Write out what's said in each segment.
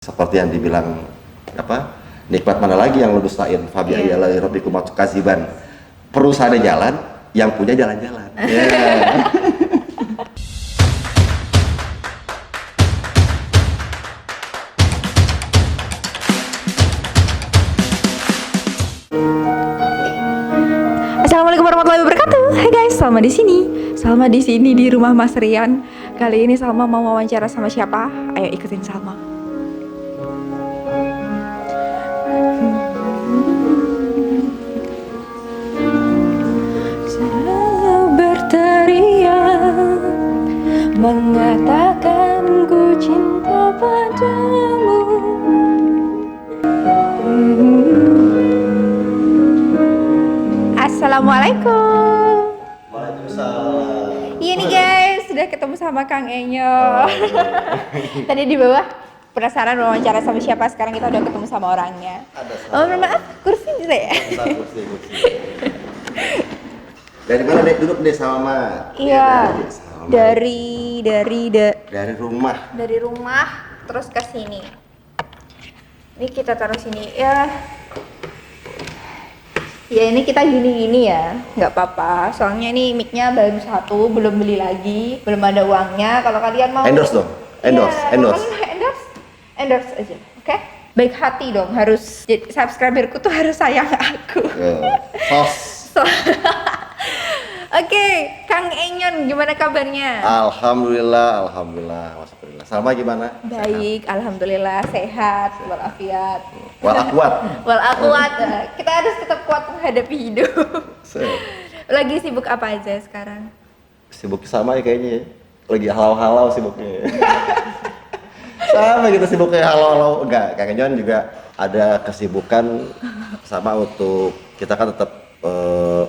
Seperti yang dibilang apa? Nikmat mana lagi yang lu dustain? Fabi ayala rabbikum tukaziban. Perusahaannya jalan, yang punya jalan-jalan. Yeah. Assalamualaikum warahmatullahi wabarakatuh. Hai guys, Salma di sini. Salma di sini di rumah Mas Rian. Kali ini Salma mau wawancara sama siapa? Ayo ikutin Salma. Saya berteriak mengatakan ku cinta padamu. Assalamualaikum. Waalaikumsalam. Iya nih guys, sudah ketemu sama Kang Enyo. Tadi di bawah penasaran wawancara sama siapa, sekarang kita udah ketemu sama orangnya. Oh, maaf, kursi bisa ya? Kursi. Dari mana dek? Duduk deh sama. Iya. Dari rumah. Dari rumah terus ke sini. Ini kita taruh sini ya. Ya ini kita gini-gini ya, nggak apa-apa. Soalnya ini mic-nya baru satu, belum beli lagi, belum ada uangnya. Kalau kalian mau Endorse dong. Endorse. Ya, endorse aja, oke? Baik hati dong, harus subscriberku tuh harus sayang aku. So, Oke, Kang Enyon, gimana kabarnya? Alhamdulillah. Salma gimana? Baik, alhamdulillah sehat, walafiat. Walakuat. Walakuat. Kita harus tetap kuat menghadapi hidup. Lagi sibuk apa aja sekarang? Sibuk sama ya kayaknya. Lagi halau-halau sibuknya. Sama gitu sibuknya halau-halau. Enggak, Kang Enyon juga ada kesibukan sama untuk kita kan tetap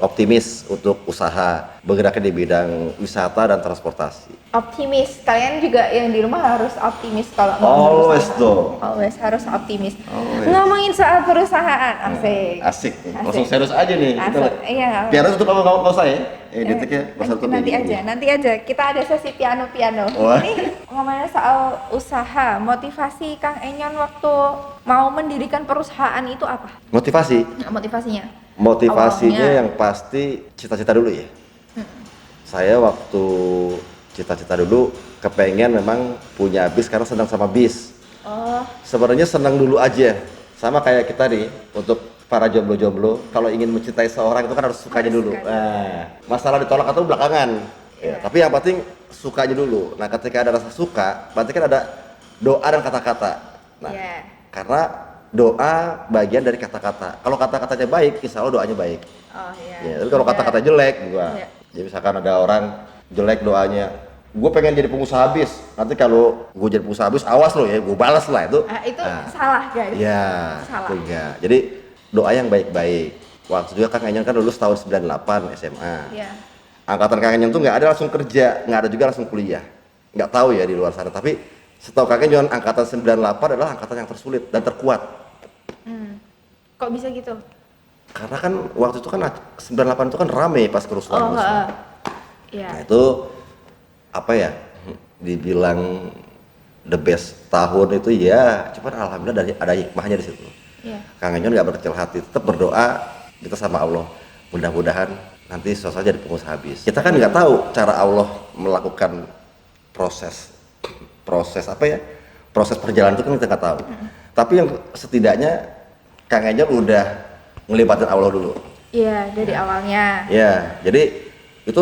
optimis untuk usaha bergerak di bidang wisata dan transportasi. Optimis, kalian juga yang di rumah harus optimis kalau mau Always berusaha. dong. Always harus optimis. Always. Ngomongin soal perusahaan, Asik. Langsung serius aja nih. Asik. Iya. Piano tutup apa nggak usah ya? Detiknya masa tutup Nanti aja. Kita ada sesi piano. Wah. Ini ngomongin soal usaha, motivasi Kang Enyon waktu mau mendirikan perusahaan itu apa? Motivasi. Motivasinya? Motivasinya Awalnya. yang pasti cita-cita dulu ya. Saya waktu cita-cita dulu kepengen memang punya bis karena senang sama bis. Oh. Sebenarnya senang dulu aja. Sama kayak kita nih untuk para jomblo-jomblo, kalau ingin mencintai seorang itu kan harus sukanya dulu. Nah, masalah ditolak atau belakangan. Ya, tapi yang penting sukanya dulu. Nah, ketika ada rasa suka, berarti kan ada doa dan kata-kata. Nah, karena doa bagian dari kata-kata. Kalau kata-katanya baik, insya Allah doanya baik. Oh iya. Ya, tapi kalau kata-kata jelek, enggak. Jadi misalkan ada orang jelek doanya, gue pengen jadi pengusaha bis. Nanti kalau gue jadi pengusaha bis, awas lo ya, gue balas lah itu. Itu salah guys. Ya, salah. itu enggak. Jadi doa yang baik-baik. Waktu juga Kang Enyon kan lulus tahun 98 SMA. Iya. Angkatan Kang Enyon tuh nggak ada langsung kerja, nggak ada juga langsung kuliah. Nggak tahu ya di luar sana. Tapi setahu Kang Enyon angkatan 98 adalah angkatan yang tersulit dan terkuat. Kok bisa gitu? Karena kan waktu itu kan 98 itu kan rame pas kerusuhan. Iya. Nah itu apa ya? Dibilang the best tahun itu ya, cuman alhamdulillah dari ada hikmahnya di situ. Iya. Kang Enyon nggak berkecil hati, tetap berdoa kita sama Allah. Mudah-mudahan nanti suatu saat jadi pengusaha bis. Kita kan nggak tahu cara Allah melakukan proses apa ya? Proses perjalanan itu kan kita nggak tahu. Tapi yang setidaknya Kang Enyon udah ngelibatin Allah dulu. Iya, dari awalnya. Ya, jadi itu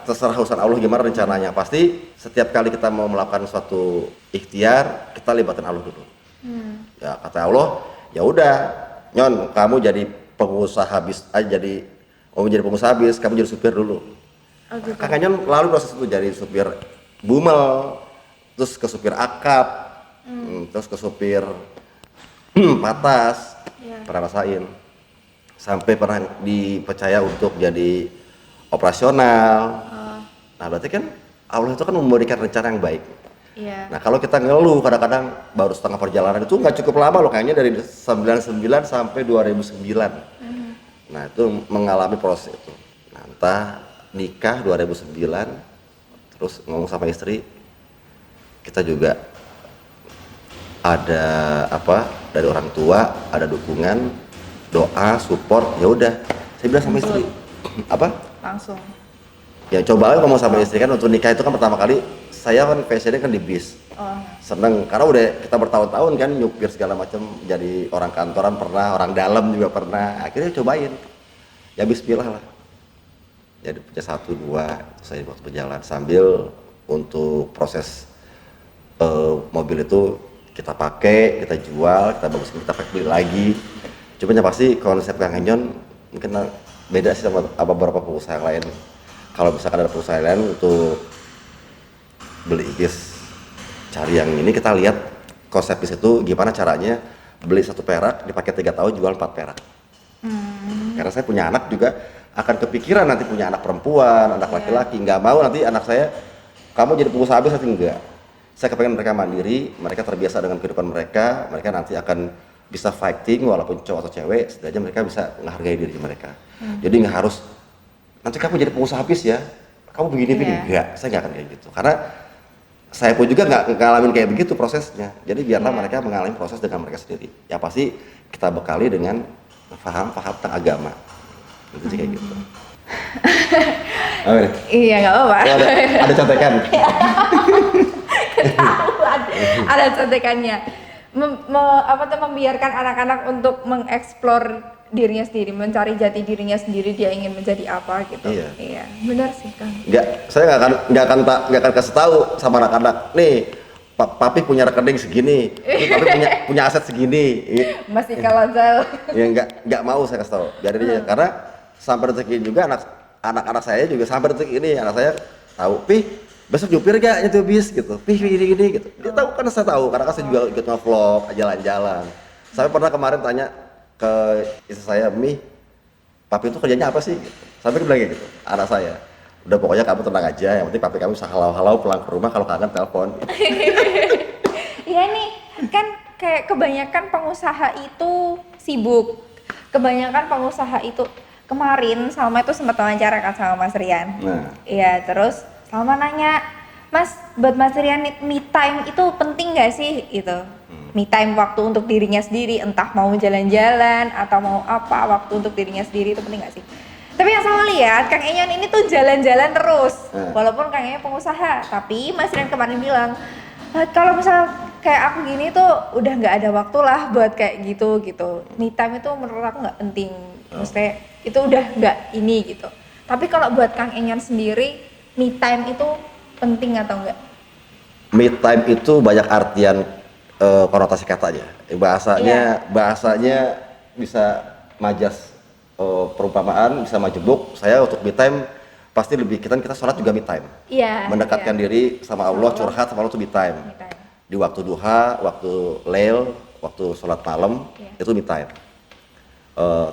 terserah urusan Allah gimana rencananya. Pasti setiap kali kita mau melakukan suatu ikhtiar, kita libatin Allah dulu. Ya kata Allah, ya udah, Nyon, kamu jadi pengusaha bis aja, mau jadi pengusaha bis, kamu jadi supir dulu. Oh, gitu. Kang Enyon lalu proses itu jadi supir bumel, terus ke supir akap, terus ke supir patas. Pernah rasain sampai pernah dipercaya untuk jadi operasional. Nah berarti kan Allah itu kan memberikan rencana yang baik. Nah kalau kita ngeluh kadang-kadang baru setengah perjalanan itu nggak cukup lama loh, kayaknya dari 99 sampai 2009. Nah itu mengalami proses itu. Nah entah nikah 2009 terus ngomong sama istri, kita juga ada apa dari orang tua, ada dukungan, doa, support, ya udah. Saya bilang sama istri, apa? Langsung. Ya coba aja ngomong sama istri kan, untuk nikah itu kan pertama kali saya kan passionnya kan di bis. Seneng karena udah kita bertahun-tahun kan nyupir segala macam, jadi orang kantoran pernah, orang dalam juga pernah. Akhirnya cobain. Ya bismillah lah. Jadi punya 1, 2 saya waktu berjalan sambil untuk proses mobil itu kita pakai, kita jual, kita bagusin, kita pakai beli lagi. Cuma yang pasti konsep Kang Enyon mungkin beda sih sama beberapa pengusaha yang lain. Kalau misalkan ada pengusaha lain untuk beli bis, cari yang ini, kita lihat konsep bis itu gimana caranya beli 1 perak dipakai 3 tahun jual 4 perak. Karena saya punya anak juga akan kepikiran nanti punya anak perempuan, anak laki-laki, nggak mau nanti anak saya kamu jadi pengusaha bis, nanti enggak. Saya kepengen mereka mandiri, mereka terbiasa dengan kehidupan mereka, mereka nanti akan bisa fighting walaupun cowok atau cewek, setidaknya mereka bisa menghargai diri mereka. Jadi nggak harus nanti kamu jadi pengusaha bis ya, kamu begini-begini, enggak, saya nggak akan kayak gitu. Karena saya pun juga nggak ngalamin kayak begitu prosesnya. Jadi biarlah mereka mengalami proses dengan mereka sendiri. Ya pasti kita bekali dengan paham tentang agama. Itu sih kayak gitu. Iya nggak apa-apa. Ada contekan. Ketahuan. Ada contekannya. Membiarkan anak-anak untuk mengeksplor dirinya sendiri, mencari jati dirinya sendiri, dia ingin menjadi apa gitu. Iya, benar sih Kang. Saya nggak akan kasih tahu sama anak-anak nih, papi punya rekening segini, papi punya aset segini. Masih kalajal. Ya nggak mau saya kasih tahu, biarin aja. Karena sampai detik ini juga anak-anak saya juga sampai detik ini anak saya tahu, besok nyupir gak nyetir bis gitu, gini gitu. Dia tahu kan, saya tahu karena kan saya juga ikut nge-vlog, jalan-jalan. Saya pernah kemarin tanya ke istri saya, papi itu kerjanya apa sih? Sampai dia bilang gitu, anak saya, udah pokoknya kamu tenang aja, yang penting papi kamu bisa halau-halau pulang ke rumah, kalau kangen telepon. Iya nih, kan kayak kebanyakan pengusaha itu sibuk, kebanyakan pengusaha itu kemarin Salma itu sempat wawancara kan sama Mas Rian. Iya, terus Salma nanya, Mas, buat Mas Rian me time itu penting gak sih gitu? Me time, waktu untuk dirinya sendiri, entah mau jalan-jalan atau mau apa, waktu untuk dirinya sendiri itu penting gak sih? Tapi yang saya lihat, Kang Enyon ini tuh jalan-jalan terus, walaupun Kang Enyon pengusaha, tapi Mas Rian kemarin bilang, kalau misal kayak aku gini tuh udah nggak ada waktu lah buat kayak gitu. Me time itu menurut aku nggak penting, maksudnya itu udah nggak ini gitu. Tapi kalau buat Kang Enyon sendiri, me time itu penting atau enggak? Me time itu banyak artian konotasi katanya. Bahasanya bisa majas, perumpamaan, bisa majemuk. Saya untuk me time pasti lebih kita sholat juga me time. Mendekatkan diri sama Allah, curhat sama Allah itu me time. Di waktu duha, waktu lail, waktu sholat malam, itu me time.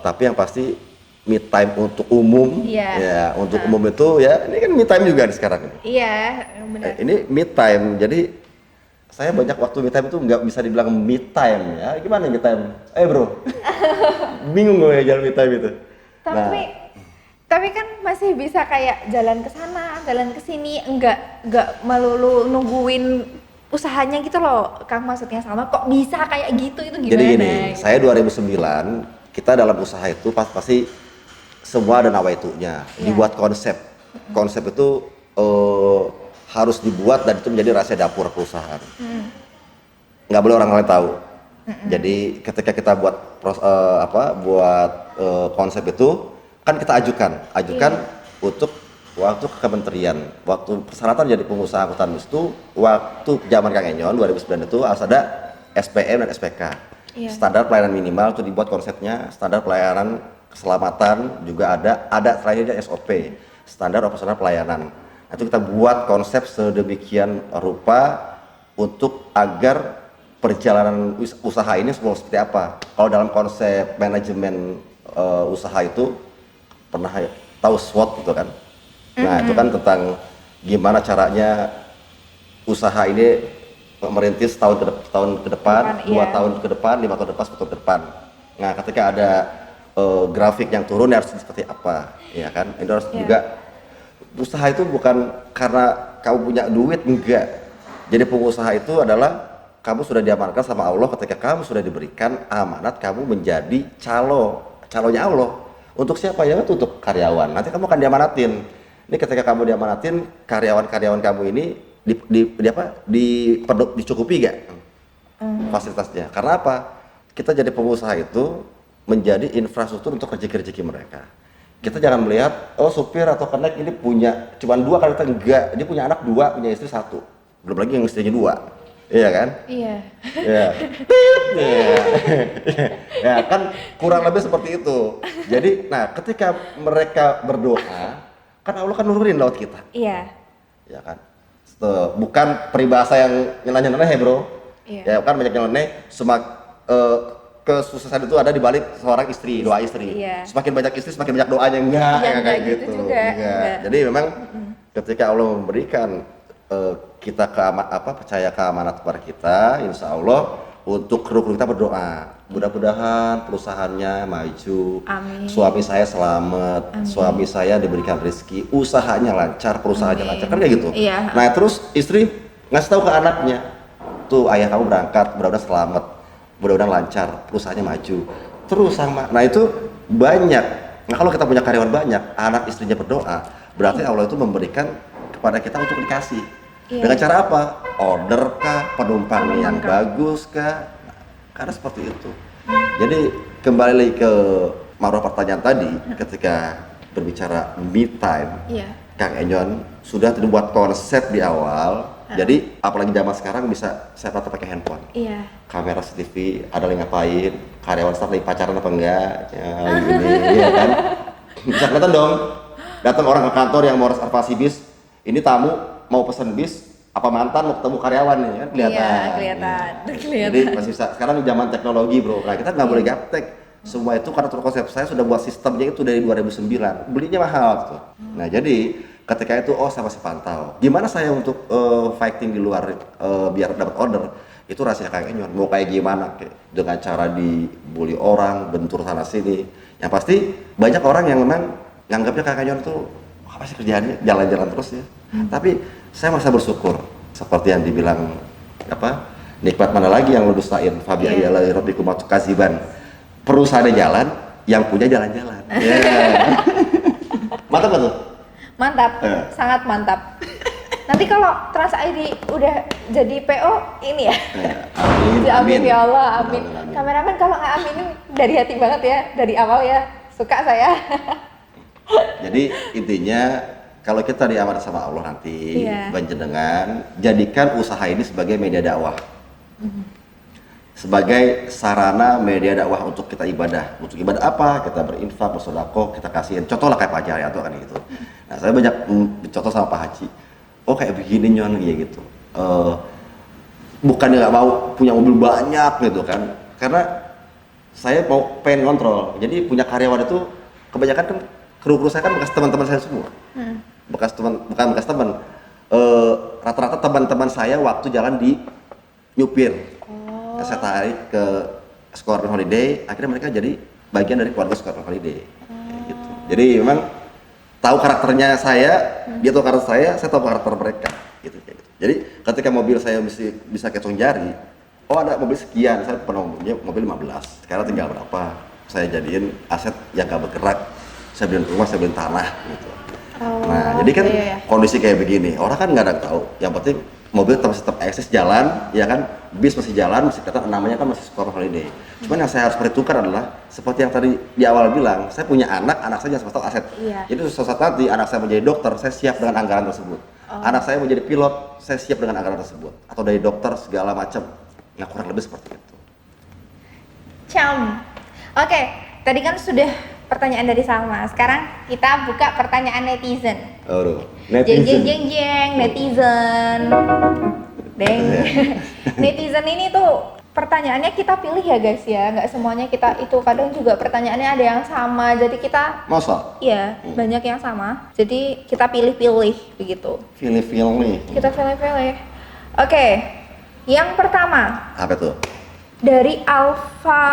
Tapi yang pasti me time untuk umum, ya untuk umum itu ya ini kan me time juga nih sekarang ini. Iya, benar. Ini me time, jadi saya banyak waktu me time itu nggak bisa dibilang me time ya. Gimana me time? Bro, bingung gue ya jalan me time itu. Tapi kan masih bisa kayak jalan ke sana, jalan ke sini, enggak melulu nungguin usahanya gitu loh, Kang, maksudnya sama kok bisa kayak gitu, itu gimana? Jadi gini, gitu. saya 2009 kita dalam usaha itu pasti semua ada nawaitunya, dibuat konsep. Konsep itu harus dibuat dan itu menjadi rahasia dapur perusahaan. Nggak boleh orang lain tahu. Jadi ketika kita buat konsep itu kan kita ajukan untuk waktu ke kementerian, waktu persyaratan jadi pengusaha angkutan bis itu waktu zaman Kang Enyon 2009 itu harus ada SPM dan SPK. Standar pelayanan minimal itu dibuat konsepnya, standar pelayanan keselamatan juga ada terakhirnya SOP, standar operasional pelayanan. Itu kita buat konsep sedemikian rupa untuk agar perjalanan usaha ini semua seperti apa. Kalau dalam konsep manajemen usaha itu pernah tahu SWOT gitu kan. Nah, itu kan tentang gimana caranya usaha ini merintis tahun ke depan, 2 tahun ke depan, 5 tahun ke depan, 10 tahun ke depan. Nah, ketika ada grafik yang turun harus seperti apa, ya kan? Ini harus juga usaha itu bukan karena kamu punya duit, enggak. Jadi pengusaha itu adalah kamu sudah diamankan sama Allah ketika kamu sudah diberikan amanat kamu menjadi calonnya Allah. Untuk siapa ya? Untuk karyawan. Nanti kamu akan diamanatin. Ini ketika kamu diamanatin, karyawan-karyawan kamu ini dicukupi gak fasilitasnya? Karena apa? Kita jadi pengusaha itu menjadi infrastruktur untuk rezeki-rezeki mereka. Kita jangan melihat, oh supir atau kenek ini punya cuma 2 kali enggak, dia punya anak 2, punya istri 1. Belum lagi yang istrinya 2. Iya kan? Iya. Iya. Ya kan kurang lebih seperti itu. Jadi, nah ketika mereka berdoa, kan Allah kan nurunin laut kita. Iya. Ya kan? Bukan peribahasa yang nyeleneh bro. Iya. Ya kan banyak nyeleneh, kesuksesan itu ada di balik seorang istri, doa istri. Iya. Semakin banyak istri, semakin banyak doanya. Enggak, Iya, kayak gitu juga. Enggak. Jadi memang ketika Allah memberikan kita percaya keamanat kepada kita, insya Allah untuk kru kita berdoa. Mudah-mudahan perusahaannya maju, Amin. suami saya selamat, suami saya diberikan rezeki, usahanya lancar, perusahaannya lancar, kan kayak gitu. Iya. Nah terus istri ngasih tahu ke anaknya, tuh ayah kamu berangkat, mudah-mudahan selamat, mudah-mudahan lancar, perusahaannya maju. Terus sama, nah itu banyak. Nah kalau kita punya karyawan banyak, anak istrinya berdoa, berarti Allah itu memberikan kepada kita untuk dikasih. Dengan cara apa? Order kah, penumpang yang bagus kah? Nah, karena seperti itu. Jadi kembali lagi ke marwah pertanyaan tadi, ketika berbicara me time, Kang Enyon sudah dibuat konsep di awal. Jadi apalagi zaman sekarang bisa saya rata pakai handphone. Kamera CCTV, ada lagi ngapain, karyawan staff lagi pacaran apa enggak, ya gini, ya kan? Bisa kelihatan dong. Datang orang ke kantor yang mau reservasi bis, ini tamu mau pesan bis, apa mantan mau ketemu karyawan nih kan kelihatan. Iya, kelihatan. Jadi masih bisa. Sekarang zaman teknologi bro, nah kita nggak boleh gaptek. Semua itu karena konsep saya sudah buat sistemnya itu dari 2009, belinya mahal tuh. Nah jadi ketika itu saya masih pantau. Gimana saya untuk fighting di luar biar dapat order? Itu rahasia Kang Enyon. Mau kayak gimana? Dengan cara dibully orang, bentur sana sini. Yang pasti banyak orang yang memang nganggapnya Kang Enyon tuh apa sih kerjaannya jalan-jalan terus ya. Tapi saya merasa bersyukur seperti yang dibilang nikmat mana lagi yang lu dustain, Fabi ayyala rabbikum kaziban. Perusahaannya jalan, yang punya jalan-jalan. Mantap gak tuh? Mantap, sangat mantap. Nanti kalau Trans ID udah jadi PO ini ya. Amin ya Allah, amin. Kameramen kalau nggak aminin dari hati banget ya, dari awal ya, suka saya. Jadi intinya kalau kita diamanat sama Allah nanti, panjenengan jadikan usaha ini sebagai media dakwah, sebagai sarana media dakwah untuk kita ibadah. Untuk ibadah apa? Kita berinfak, bersedekah, kita kasihin. Contoh lah kayak Pak Haji Haryanto kan gitu. Nah saya banyak contoh sama Pak Haji. Oh kayak begini nyon gitu. Bukannya nggak mau punya mobil banyak gitu kan? Karena saya pengen kontrol. Jadi punya karyawan itu kebanyakan kan kru saya kan bekas teman-teman saya semua. Bukan bekas teman. Rata-rata teman-teman saya waktu jalan di nyupir. Saya tarik ke Squadron Holiday, akhirnya mereka jadi bagian dari keluarga Squadron Holiday. Gitu. Jadi memang tahu karakternya dia tahu karakter saya tahu karakter mereka. Gitu. Jadi ketika mobil saya bisa ketong jari, ada mobil sekian, saya pernah mobil 15, sekarang tinggal berapa? Saya jadiin aset yang gak bergerak. Saya beliin rumah, saya beliin tanah gitu. Nah, jadi kan kondisi kayak begini, orang kan nggak ada yang tahu. Yang penting mobil tetap eksis jalan, ya kan, bis masih jalan, masih kelihatan namanya kan masih Squadron Holiday. Cuman yang saya harus perhitungkan adalah seperti yang tadi di awal bilang, saya punya anak saya jangan sampai tahu aset. Jadi suatu saat nanti anak saya menjadi dokter, saya siap dengan anggaran tersebut. Anak saya menjadi pilot, saya siap dengan anggaran tersebut. Atau dari dokter segala macam. Nah kurang lebih seperti itu. Oke, tadi kan sudah pertanyaan dari Salma. Sekarang kita buka pertanyaan netizen. Netizen. Jeng, netizen. Netizen ini tuh pertanyaannya kita pilih ya guys ya, nggak semuanya kita itu, kadang juga pertanyaannya ada yang sama, jadi kita iya banyak yang sama, jadi kita pilih-pilih begitu. Kita pilih-pilih. Oke, yang pertama apa tuh? dari Alfa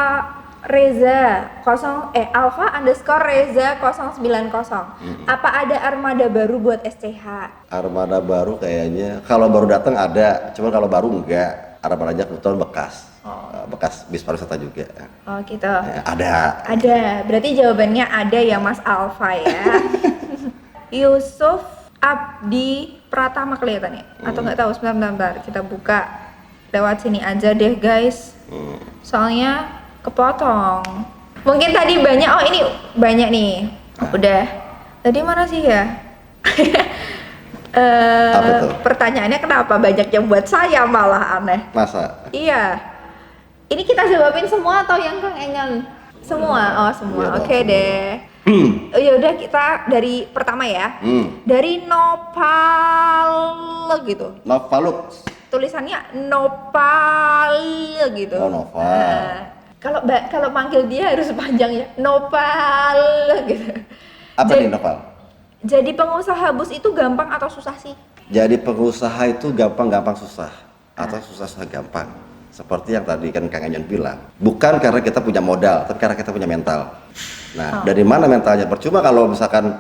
Reza Reza 090. Apa ada armada baru buat SCH? Armada baru kayaknya kalau baru datang ada, cuma kalau baru enggak. Arah Banjar kebetulan bekas. Bekas bis pariwisata juga. Oh gitu. Ada. Berarti jawabannya ada ya Mas Alfa ya. Yusuf Abdi Pratama kelihatannya. Atau nggak tahu, sebentar. Kita buka lewat sini aja deh guys. Soalnya kepotong. Mungkin tadi banyak. Oh ini banyak nih. Udah. Tadi mana sih ya? Pertanyaannya kenapa banyak yang buat saya malah aneh. Masa? Iya. Ini kita jawabin semua atau yang Kang Engan? Semua. Oh, semua. Iya, Oke deh. Ya udah kita dari pertama ya. Dari Nopal gitu. Nopaluk. Tulisannya Nopal gitu. Oh, Nopal. Kalau manggil dia harus panjang ya. Nopal gitu. Apa nih Nopal? Jadi pengusaha bus itu gampang atau susah sih? Jadi pengusaha itu gampang susah atau susah gampang. Seperti yang tadi kan Kang Enyon bilang, bukan karena kita punya modal, tapi karena kita punya mental. Nah, dari mana mentalnya? Percuma kalau misalkan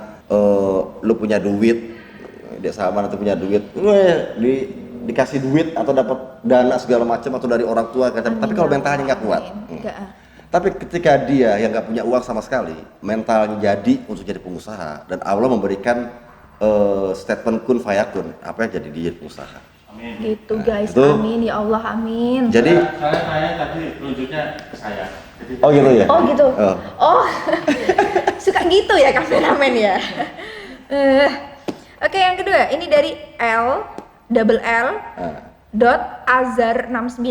lu punya duit, dia sama nanti punya duit, dikasih duit atau dapat dana segala macam atau dari orang tua, tapi kalau mentalnya nggak kuat. Tapi ketika dia yang nggak punya uang sama sekali, mentalnya jadi untuk jadi pengusaha, dan Allah memberikan statement kun fayakun, apa yang jadi dia pengusaha. Amin. Gitu guys, amin ya Allah, amin. Jadi saya tadi tunjuknya ke saya. Jadi, oh gitu ya? Oh gitu. Oh. Suka gitu ya kameramen ya. Oke, yang kedua ini dari Azar69.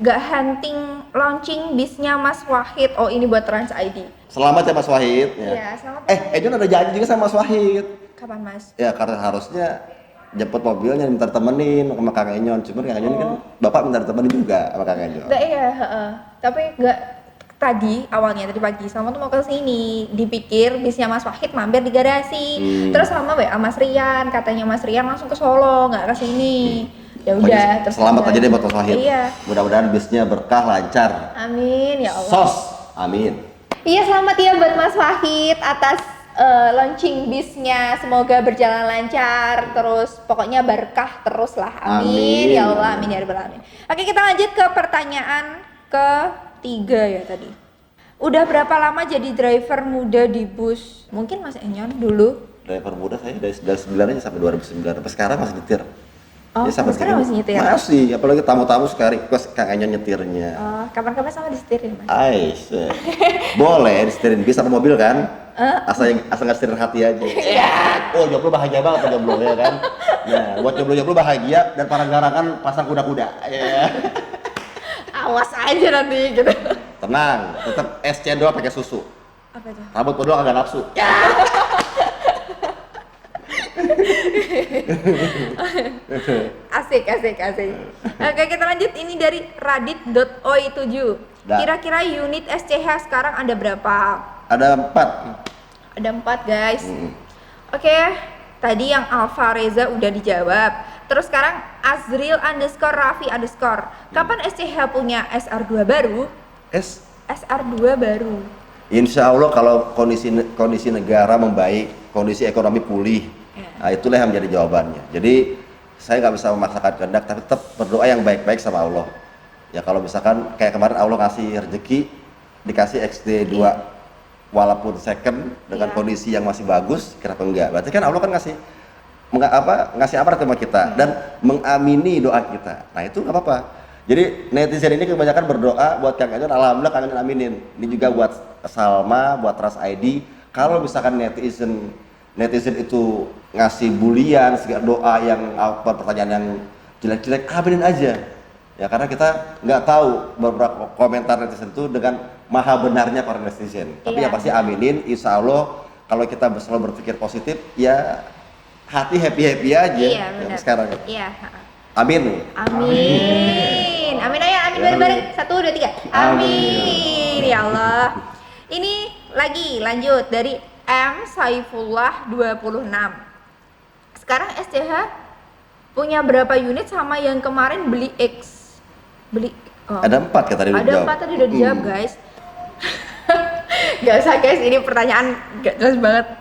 Gak hunting launching bisnya Mas Wahid. Oh ini buat Trans ID. Selamat ya Mas Wahid. Iya, selamat. Ejon ada janji juga sama Mas Wahid. Kapan Mas? Ya karena harusnya jemput mobilnya minta temenin sama Kang Enyon. Cuman Kang Enyon kan Bapak minta temenin juga sama Kang Enyon. Iya, tapi nggak tadi pagi sama tuh mau ke sini, dipikir bisnya Mas Wahid mampir di garasi. Terus sama WA Mas Rian, katanya Mas Rian langsung ke Solo, nggak ke sini. Ya udah, terus selamat aja deh buat Mas Wahid. Iya. Mudah-mudahan bisnya berkah lancar. Amin ya Allah. Sos. Amin. Iya, selamat ya buat Mas Wahid atas launching bisnya, semoga berjalan lancar, terus pokoknya berkah terus lah, amin ya Allah, amin ya rabbal alamin. Oke, kita lanjut ke pertanyaan ketiga ya tadi. Udah berapa lama jadi driver muda di bus? Mungkin Mas Enyon dulu. Driver muda saya dari 1999 sampai 2009 sampai sekarang masih nyetir. Oh, ya, sampai sekarang masih nyetir? Masih, apalagi tamu-tamu sekarang request Kang Enyon nyetirnya. Oh, kapan-kapan sama disetirin Mas? Boleh disetirin, bisa ke mobil kan? Asal nggak setirin hati aja. Oh, jomblo bahagia banget jomblo ya kan? Nah, buat jomblo bahagia dan para garangan pasang kuda-kuda. Awas aja nanti gitu. Tenang, tetap es cendol pakai susu. Apa itu? Rambut bodol kagak nafsu. Asik. Oke, kita lanjut. Ini dari radit.oi7. Kira-kira unit SCH sekarang ada berapa? Ada 4. Ada 4 guys. Oke, tadi yang Alfa Reza udah dijawab. Terus sekarang Azril _Raffi_. Kapan SCH punya SR2 baru? SR2 baru. Insya Allah kalau kondisi negara membaik, kondisi ekonomi pulih, nah itulah yang menjadi jawabannya. Jadi saya nggak bisa memaksakan kehendak, tapi tetap berdoa yang baik-baik sama Allah. Ya kalau misalkan kayak kemarin Allah ngasih rezeki, dikasih XD2 walaupun second dengan kondisi yang masih bagus, kenapa enggak? Berarti kan Allah kan ngasih amanat sama kita dan mengamini doa kita. Nah itu nggak apa-apa. Jadi netizen ini kebanyakan berdoa buat Kang Enyon, alhamdulillah Kang Enyon aminin. Ini juga buat Salma, buat Trans ID. Kalau misalkan netizen itu ngasih bulian, doa yang pertanyaan yang jelek-jelek, aminin aja. Ya karena kita nggak tahu beberapa komentar netizen itu dengan maha benarnya para netizen. Tapi yang pasti aminin, insya Allah kalau kita selalu berpikir positif, ya hati happy aja. Iya, benar. Sekarang. Iya. Amin. Amin. Amin ayo, amin bareng-bareng. 1, 2, 3. Amin. Ya Allah. Ini lagi lanjut dari M Saifullah 26. Sekarang SCH punya berapa unit sama yang kemarin beli X? Ada 4 ya tadi. Ada 4 tadi udah dijawab guys. Gak usah guys, ini pertanyaan gak jelas banget.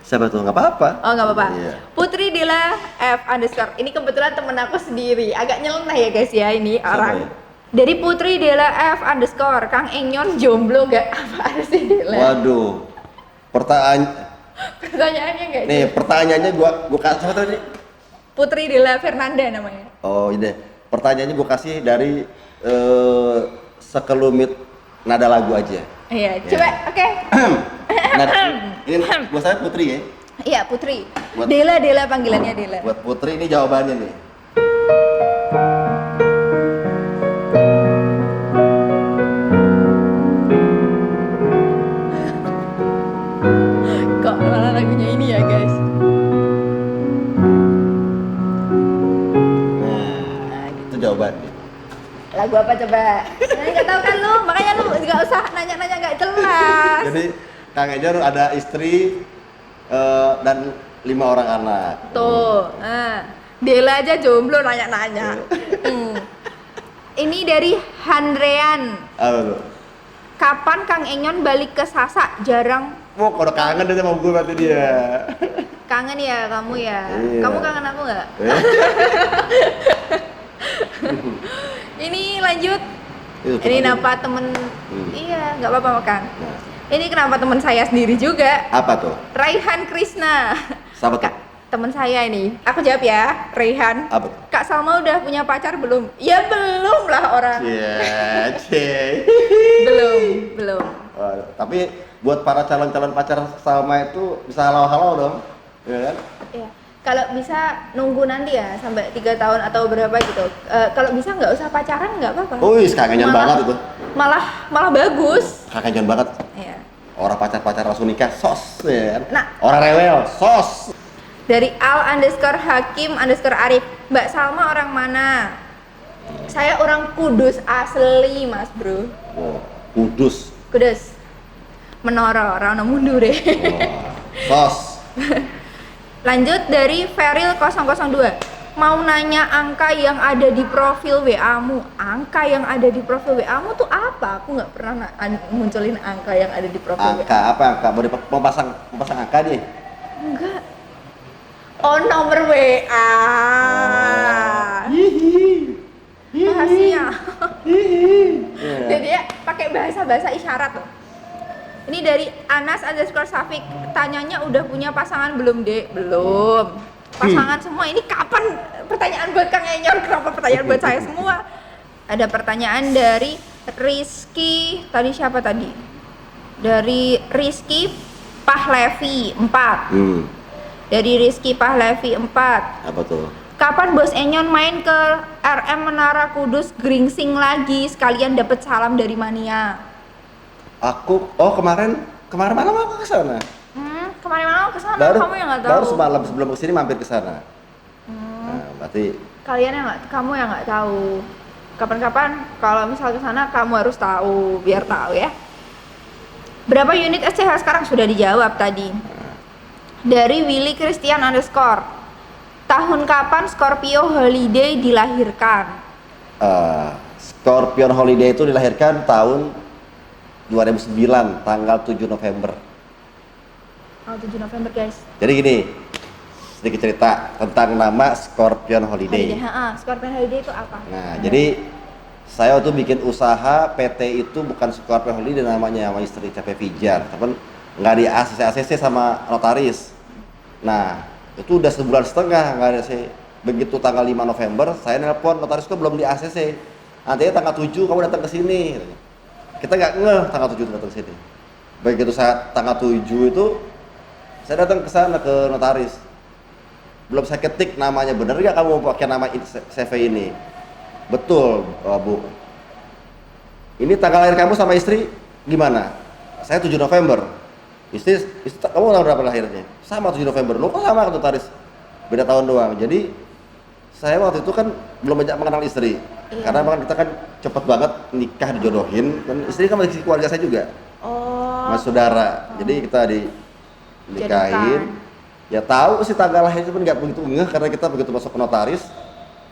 Siapa tuh? Nggak apa-apa. Oh nggak apa-apa. Iya. Putri Dela F underscore. Ini kebetulan temen aku sendiri. Agak nyeleneh ya guys ya ini Siapa orang. ya? Dari Putri Dela F underscore. Kang Enyon jomblo gak? Apa sih Dela? Waduh. Pertanyaannya nggak? Nih, pertanyaannya gua kasih apa tadi? Putri Dela Fernanda namanya. Oh, ini. Pertanyaannya gua kasih dari sekelumit nada lagu aja. Iya, Ya. coba oke. Nah, ini buat saya Putri ya. Iya Putri. Buat- Dela panggilannya Dela. Buat Putri ini jawabannya nih. Kok malah lagunya ini ya guys? Nah, itu jawabannya. Lagu apa coba? Nah, nggak tahu kan lu, makanya lu nggak usah nanya-nanya nggak jelas. Jadi Kang Ejar ada istri dan 5 orang anak. Tuh, Dela aja jomblo nanya-nanya. Ini dari Handrean. Apa tuh? Kapan Kang Enyon balik ke Sasak? Jarang. Mau kalau kangen dia sama gue berarti dia. Kangen ya kamu ya? Iya. Kamu kangen aku nggak? Ini lanjut. Itu Ini tuh. kenapa temen? Iya, nggak apa-apa Kang. Nah, Ini kenapa teman saya sendiri juga? apa tuh? Raihan Krisna. Siapa tuh? Temen saya ini. Aku jawab ya, Raihan. Apa tuh? Kak Salma udah punya pacar belum? Ya belum lah orang. Iya, cie. Belum. Tapi buat para calon-calon pacar sama itu bisa halau-halau dong, ya kan? Iya. Kalau bisa nunggu nanti ya sampai 3 tahun atau berapa gitu. Kalau bisa nggak usah pacaran nggak apa-apa. Wih, kangen banget itu. Malah bagus. Kangen banget. Iya. Orang pacar-pacar langsung nikah, sos, ya kan? Nah. Orang rewel, sos. Dari al_hakim_arif. Mbak Salma orang mana? Saya orang Kudus asli mas bro. Wow, Kudus. Kudus. Menara, rana mundur deh. Wah, sos. Lanjut dari Feril 002. Mau nanya angka yang ada di profil WA-mu. Angka yang ada di profil WA-mu tuh apa? Aku nggak pernah munculin angka yang ada di profil Angka WA. apa angka? Mau pasang angka nih? Enggak. Oh, nomor WA. Rahasia. Jadi ya pakai bahasa isyarat loh. Ini dari Anas_Safik. Tanyanya udah punya pasangan belum, Dek? Belum. Pasangan semua. Ini kapan pertanyaan buat Kang Enyon? Kenapa pertanyaan buat saya semua? Ada pertanyaan dari Rizky. Tadi siapa tadi? Dari Rizky Pahlevi 4. Dari Rizky Pahlevi 4. Apa tuh? Kapan Bos Enyon main ke RM Menara Kudus Gringsing lagi? Sekalian dapat salam dari Mania. Kemarin mana aku ke sana? Kemarin mana ke sana? Kamu yang nggak tahu. Baru semalam sebelum kesini mampir ke sana. Nah, berarti Kalian yang nggak, kamu yang nggak tahu. Kapan-kapan kalau misal ke sana kamu harus tahu, biar tahu ya. Berapa unit SCH sekarang sudah dijawab tadi. Dari Willy Christian _ tahun kapan Scorpio Holiday dilahirkan? Scorpion Holiday itu dilahirkan tahun 2009, tanggal 7 November. Oh, 7 November guys. Jadi gini, sedikit cerita tentang nama Scorpion Holiday. Scorpion Holiday itu apa? Nah, jadi saya waktu bikin usaha PT itu bukan Scorpion Holiday namanya, sama istri CP Fijar, tapi nggak di ACC sama notaris. Nah, itu udah sebulan setengah nggak ada sih. Begitu tanggal 5 November, saya nelpon notarisku belum di ACC. Nantinya tanggal 7 kamu datang ke sini. Kita nggak ngeh tanggal 7 datang ke sini. Begitu saat tanggal 7 itu saya datang ke sana ke notaris. Belum saya ketik namanya, bener nggak kamu pakai nama CV ini? Betul, Bu. Ini tanggal lahir kamu sama istri gimana? Saya 7 November. Istri kamu tanggal berapa lahirnya? Sama 7 November. Lo kok sama ke notaris? Beda tahun doang. Jadi saya waktu itu kan belum banyak mengenal istri. Karena kita kan cepet banget nikah dijodohin. Dan istri kan masih keluarga saya juga. Mas saudara. Jadi kita dinikahin. Ya tahu sih tanggal lahir itu pun nggak begitu ngeh karena kita begitu masuk ke notaris,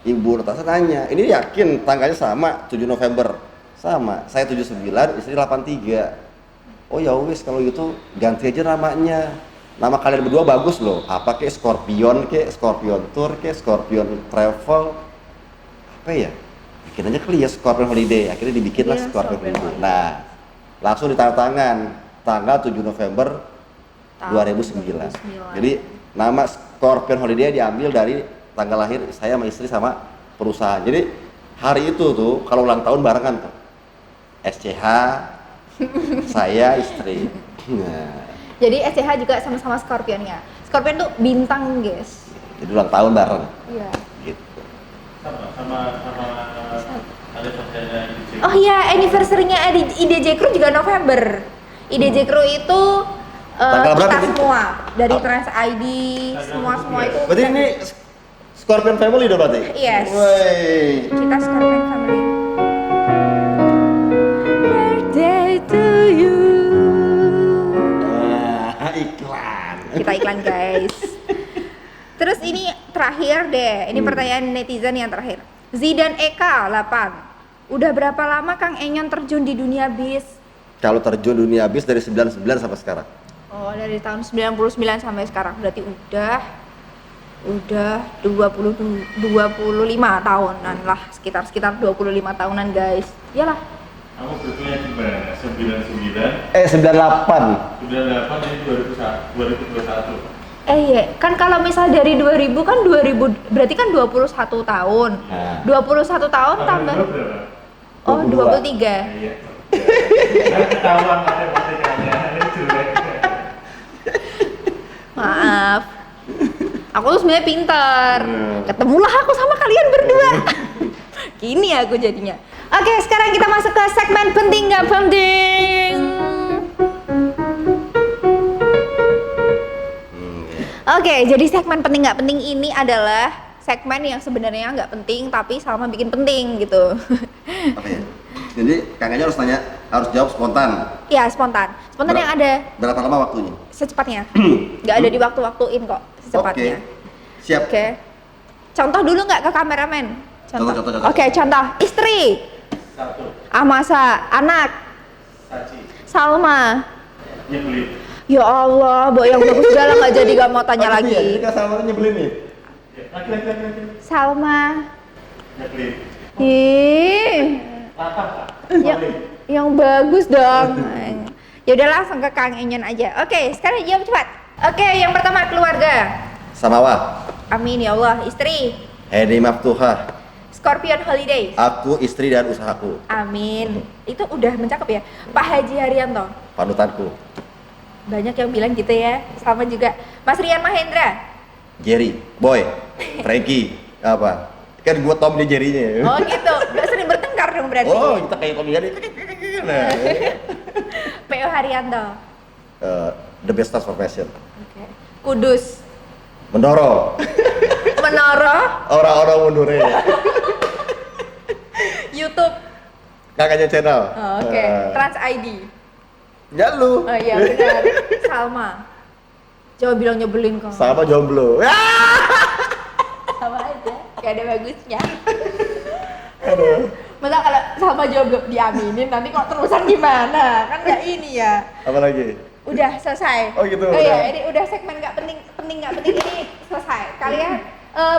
ibu notaris nanya, ini yakin tanggalnya sama 7 November? Sama. Saya 79, istri 83. Oh ya wis kalau gitu ganti aja namanya. nama kalian berdua bagus loh. Apa kek Scorpion Tour Scorpion Travel, apa ya? Bikin aja kali ya Scorpion Holiday. Akhirnya dibikinlah Scorpion Holiday. Nah, langsung ditandatangan tanggal 7 November 2009. Jadi nama Scorpion Holiday diambil dari tanggal lahir saya sama istri sama perusahaan. Jadi hari itu tuh kalau ulang tahun barengan tuh. SCH, saya, istri. Nah. Jadi SCH juga sama-sama Scorpion ya. Scorpion tuh bintang, guys. Jadi ulang tahun bareng. Iya. Gitu. Sama anniversary-nya IDJ. Oh iya, anniversary-nya IDJ Crew juga November. IDJ Crew itu Tanggal berapa kita nih? semua dari Trans ID semua itu. Berarti ini Scorpion Family dong berarti? Yes. Wey. Kita Scorpion Family. Birthday to you. Iklan. Kita iklan, guys. Terus ini terakhir deh. Ini pertanyaan netizen yang terakhir. Zidan Eka 8. Udah berapa lama Kang Enyon terjun di dunia bis? Kalau terjun dunia bis dari 99 sampai sekarang. Oh, dari tahun 99 sampai sekarang. Berarti udah 25 tahunan lah, sekitar 25 tahunan, guys. Iyalah. Kamu betulnya gimana? 99 98. 98 ini 2021. Iya, kan kalau misal dari 2000 kan 2000 berarti kan 21 tahun. Nah. 21 tahun tambah. Berapa? Oh, 23. Iya. Ketahuan matematikanya. Jelek. Maaf. Aku tuh sebenarnya pintar. Ketemulah aku sama kalian berdua. Gini aku jadinya. Oke, sekarang kita masuk ke segmen penting nggak penting. Oke, jadi segmen penting nggak penting ini adalah segmen yang sebenarnya nggak penting tapi Salma bikin penting gitu. Oke. Jadi kakaknya harus tanya, harus jawab spontan. Ya, spontan. Spontan yang ada Berapa lama waktunya? secepatnya. Nggak ada diwaktu-waktuin kok, secepatnya. Oke. Siap. Oke. Contoh dulu nggak ke kameramen? Contoh. Oke, contoh. Istri. 1. Amasa. Anak. Saci. Salma. Nyebelin. Ya Allah, Bo yang bagus segala nggak jadi gak mau tanya Jadi lagi. kan sama nyebelin nih. Laki. Salma. Nyebelin. Ih. Latah, Kak. Yang bagus dong. Ya udah langsung ke Kang Enyon aja. Oke, sekarang jawab cepat. Oke, yang pertama keluarga. Samawa. Amin ya Allah. Istri. Hedi Maftuhah. Scorpion Holiday. Aku, istri dan usahaku. Amin. Itu udah mencakup ya. Pak Haji Haryanto. Panutanku. Banyak yang bilang gitu ya. Sama juga. Mas Rian Mahendra. Jerry, Boy, Frankie, apa? Kan gua Tom dia Jerry-nya. Oh gitu. Udah sering bertengkar dong berarti. Oh, kita kayak Tom Jerry. Nah. PO Haryanto. The best stars for fashion. Oke. Kudus. Mendorong Menoro. orang-orang mundurnya. YouTube. Kakaknya channel. Oh, oke. Trans ID. Ya lu. Oh iya benar. Salma. Coba bilang nyebelin kok. Sama jomblo. Sama aja. Gak ada bagusnya. Aduh. Masa kalau sama jomblo diaminin nanti kok terusan gimana? Kan nggak ini ya. Apa lagi? Udah selesai. Oh, gitu, Oh udah. iya, ini udah segmen nggak penting nggak penting ini selesai. Kalian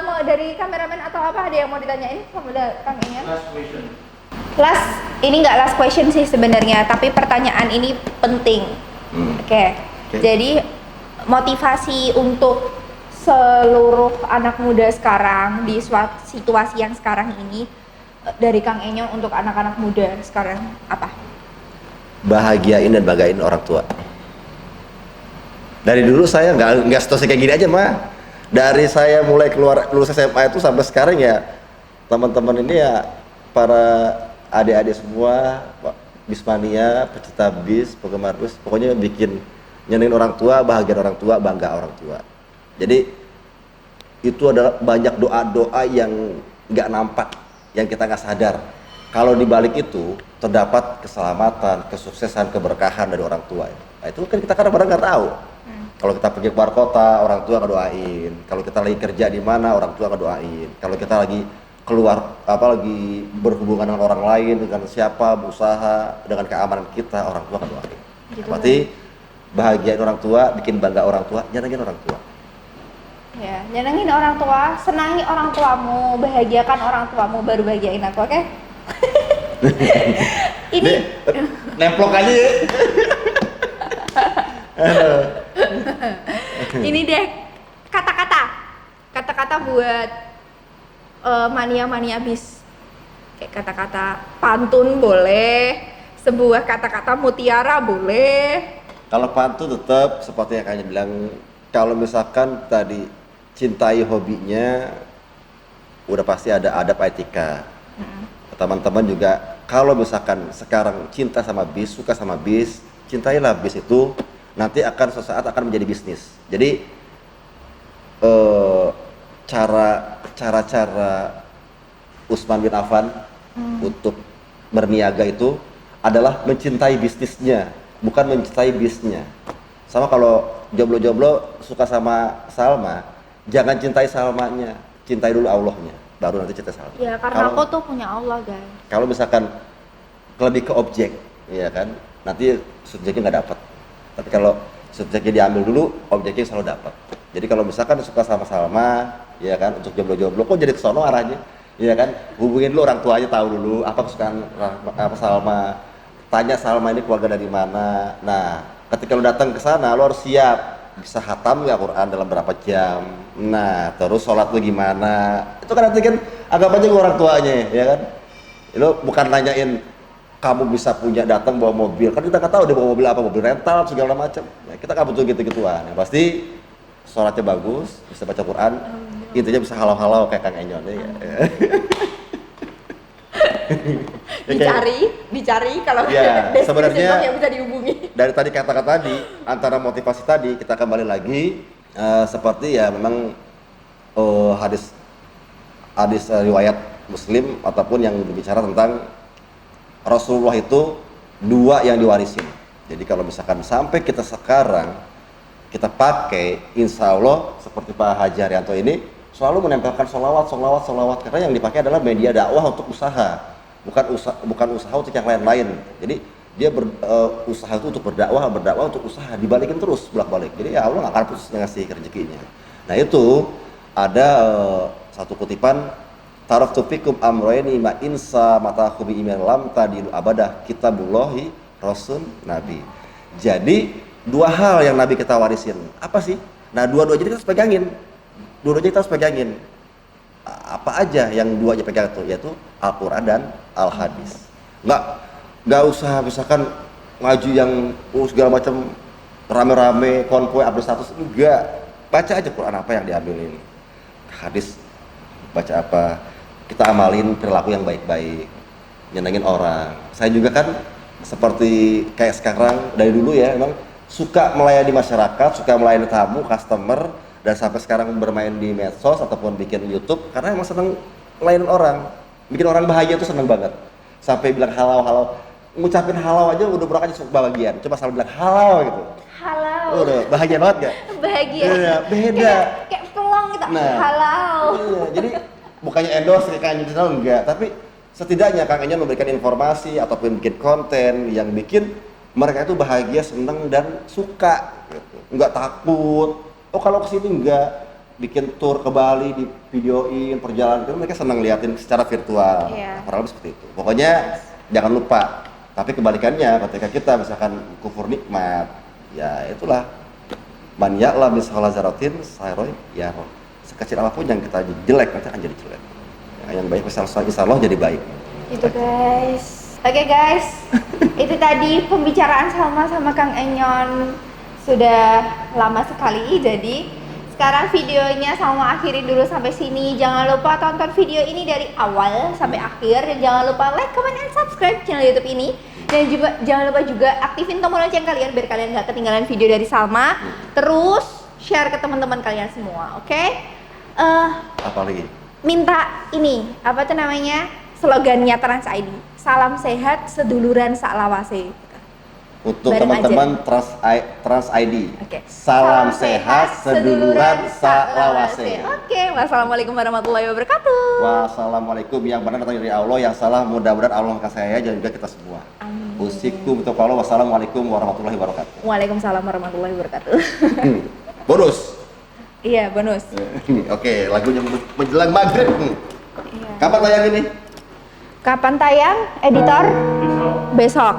mau dari kameramen atau apa ada yang mau ditanyain sama Kang Enyon? Last question. Last, ini nggak last question sih sebenarnya, tapi pertanyaan ini penting. Oke. Jadi motivasi untuk seluruh anak muda sekarang di situasi yang sekarang ini dari Kang Enyon untuk anak-anak muda sekarang apa? Bahagiain dan banggain orang tua. Dari dulu saya nggak situasi kayak gini aja mah. Dari saya mulai keluar lulus SMA itu sampai sekarang ya teman-teman ini ya para adik-adik semua, Bismania, pecinta bis, penggemar bis, pokoknya bikin nyenengin orang tua, bahagia orang tua, bangga orang tua. Jadi itu adalah banyak doa-doa yang nggak nampak, yang kita nggak sadar. Kalau di balik itu terdapat keselamatan, kesuksesan, keberkahan dari orang tua. Nah, itu kan kita kadang-kadang nggak tahu. Kalau kita pergi keluar kota, orang tua ngedoain. Kalau kita lagi kerja di mana, orang tua ngedoain. Kalau kita lagi keluar lagi berhubungan dengan orang lain, dengan siapa, berusaha, dengan keamanan kita, orang tua ngedoain. Gitu. Berarti bahagiain orang tua, bikin bangga orang tua, nyenengin orang tua. Ya, nyenengin orang tua, senangi orang tuamu, bahagiakan orang tuamu, baru bahagiain aku, oke? Ini nemplok aja ya. ini deh kata-kata buat mania-mania bis. Kayak kata-kata pantun boleh, sebuah kata-kata mutiara boleh. Kalau pantun tetap seperti yang kalian bilang, kalau misalkan tadi cintai hobinya, udah pasti ada adab etika. Teman-teman juga kalau misalkan sekarang cinta sama bis, suka sama bis, cintailah bis itu, nanti akan sesaat akan menjadi bisnis. Jadi cara Utsman bin Affan untuk berniaga itu adalah mencintai bisnisnya, bukan mencintai bisnya. Sama kalau jomblo-jomblo suka sama Salma, jangan cintai Salmanya, cintai dulu Allahnya, baru nanti cintai Salma. Ya karena aku tuh punya Allah, guys. Kalau misalkan lebih ke objek, ya kan, nanti subjeknya nggak dapat. Tapi kalau subjeknya diambil dulu, objeknya selalu dapat. Jadi kalau misalkan suka sama Salma, ya kan, untuk jomblo-jomblo, kok jadi kesono arahnya, ya kan, hubungin dulu orang tuanya, tahu dulu apa kesukaan apa Salma, tanya Salma ini keluarga dari mana. Nah, ketika lo datang ke sana, lo harus siap bisa khatam nggak Quran dalam berapa jam. Nah, terus sholat lo gimana? Itu kan nanti kan anggap aja orang tuanya, ya kan. Lo bukan nanyain kamu bisa punya datang bawa mobil, kan kita nggak tahu dia bawa mobil apa, mobil rental segala macam. Nah, kita nggak butuh gitu-gituan. Yang pasti sholatnya bagus, bisa baca Quran, intinya bisa halau-halau kayak Kang Enyon ya. dicari kalau ya, sebenarnya yang bisa dihubungi. Dari tadi kata-kata tadi, antara motivasi tadi kita kembali lagi seperti ya memang hadis riwayat Muslim ataupun yang berbicara tentang Rasulullah itu dua yang diwarisin. Jadi kalau misalkan sampai kita sekarang kita pakai, insya Allah seperti Pak Haji Haryanto ini selalu menempelkan sholawat karena yang dipakai adalah media dakwah untuk usaha, bukan usaha untuk yang lain-lain. Jadi dia usaha itu untuk berdakwah untuk usaha, dibalikin terus bolak-balik. Jadi ya Allah nggak akan putus ngasih rezekinya. Nah itu ada satu kutipan, taraftu fikum amroini ma insa mata khubi iman lam tadilu abadah kitabullahi rasul nabi. Jadi dua hal yang Nabi kita warisin, apa sih? Nah dua-duanya kita harus pegangin. Apa aja yang dua aja pegang itu, yaitu Al-Quran dan Al-Hadis. Nggak usah misalkan ngaji yang segala macam rame-rame, konvoy, update status, enggak. Baca aja Quran apa yang diambilin, hadis baca apa, kita amalin perilaku yang baik-baik, nyenengin orang. Saya juga kan seperti kayak sekarang, dari dulu ya emang suka melayani masyarakat, suka melayani tamu, customer, dan sampai sekarang bermain di medsos ataupun bikin YouTube karena emang seneng melayani orang, bikin orang bahagia tuh seneng banget. Sampai bilang halau, ngucapin halau aja udah berapa aja bahagian. Coba salah bilang halau gitu. Halau. Udah bahagia banget gak? Bahagia. Iya, beda. Kayak pelong gitu. Nah, halau. Iya, jadi bukannya endorse kayak Kang Enyon enggak, tapi setidaknya Kang Enyon memberikan informasi ataupun bikin konten yang bikin mereka itu bahagia, seneng dan suka gitu. Enggak takut. Oh kalau kesini enggak, bikin tour ke Bali di videoin perjalanan itu mereka senang liatin secara virtual. Kurang lebih seperti itu. Pokoknya jangan lupa. Tapi kebalikannya ketika kita misalkan kufur nikmat, ya itulah man ya'la misqala dzarratin khairan yarah. Sekecil apapun yang kita jelek nanti akan jadi jelek. Yang baik insyaallah jadi baik. Itu guys. Oke guys. Itu tadi pembicaraan sama Kang Enyon. Sudah lama sekali, jadi sekarang videonya sama akhiri dulu sampai sini. Jangan lupa tonton video ini dari awal sampai akhir, dan jangan lupa like, comment, and subscribe channel YouTube ini. Dan juga jangan lupa juga aktifin tombol lonceng kalian biar kalian gak ketinggalan video dari Salma. Terus share ke teman-teman kalian semua, oke? Apa lagi? Minta ini, apa tuh namanya? Slogannya Trans ID. Salam sehat seduluran saklawase. Untuk Bareng teman-teman Trans ID. Oke. Salam sehat, seduluran, salawase. Oke, wassalamualaikum warahmatullahi wabarakatuh. Wassalamualaikum, yang benar datang dari Allah, yang salah mudah-mudahan Allah kasih saya dan juga kita semua. Amin. Usikum untuk Allah. Wassalamualaikum warahmatullahi wabarakatuh. Waalaikumsalam warahmatullahi wabarakatuh. Bonus. Iya, bonus. Oke, lagunya menjelang maghrib. Iya. Kapan tayang ini? Kapan tayang, editor? Besok.